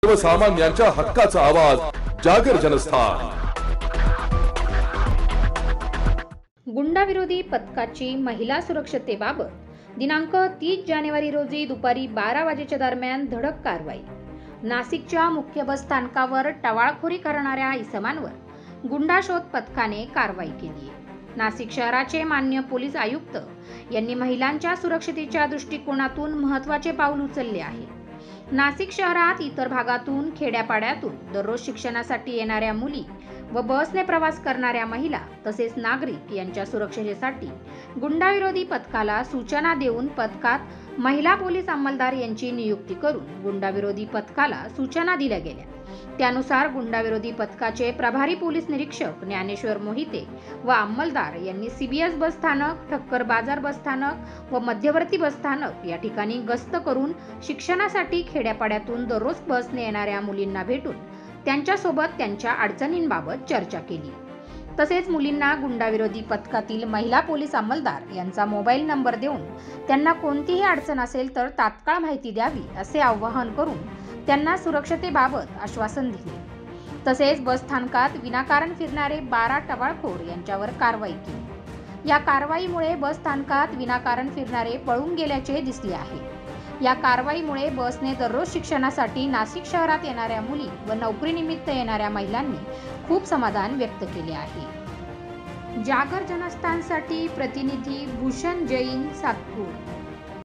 सर्वसामान्यांच्या हक्काचा आवाज जागर जनस्थान। गुंडाविरोधी पथकाची महिला सुरक्षतेबाबत दिनांक 30 जानेवारी रोजी दुपारी 12 वाजेच्या दरम्यान धडक कारवाई। नाशिकच्या मुख्य बस स्थानकावर टवाळखोरी करणाऱ्या इसमांवर गुंडा शोध पथकाने कारवाई केली आहे। नाशिक शहराचे माननीय पोलीस आयुक्त यांनी महिलांच्या सुरक्षतेच्या दृष्टिकोनातून महत्त्वाचे पाऊल उचलले आहे। नाशिक शहरात इतर भागातून खेड्यापाड्यातून दररोज शिक्षणासाठी येणाऱ्या मुली व बसने प्रवास करणाऱ्या महिला तसेच नागरिक यांच्या सुरक्षेसाठी गुंडाविरोधी पथकाला सूचना देऊन पथकात महिला पोलीस अंमलदार यांची नियुक्ती करून गुंडाविरोधी पथकाला सूचना दिल्या गेल्या। त्यानुसार गुंडाविरोधी पथकाचे प्रभारी पोलीस निरीक्षक ज्ञानेश्वर मोहिते व अंमलदार यांनी सीबीएस बस स्थानक, ठक्कर बाजार बस स्थानक व मध्यवर्ती बस स्थानक या ठिकाणी गस्त करून शिक्षणासाठी खेड्यापाड्यातून दररोज बसने येणाऱ्या मुलींना भेटून त्यांच्यासोबत त्यांच्या अडचणींबाबत चर्चा केली। तसेच मुलींना गुंडाविरोधी पथकातील महिला पोलीस अंमलदार यांचा मोबाईल नंबर देऊन त्यांना कोणतीही अडचण असेल तर तात्काळ माहिती द्यावी असे आवाहन करून त्यांना सुरक्षतेबाबत आश्वासन दिले। तसेच बस स्थानकात विनाकारण फिरणारे 12 टवाळखोर यांच्यावर कारवाई केली। या कारवाईमुळे बस स्थानकात विनाकारण फिरणारे पळून गेल्याचे दिसले आहे। या कारवाईमुळे बसने दररोज शिक्षणासाठी नाशिक शहरात येणाऱ्या मुली व नोकरीनिमित्त येणाऱ्या महिलांनी खूप समाधान व्यक्त केले आहे। जागर जनस्थानसाठी प्रतिनिधी भूषण जैन, सातपूर।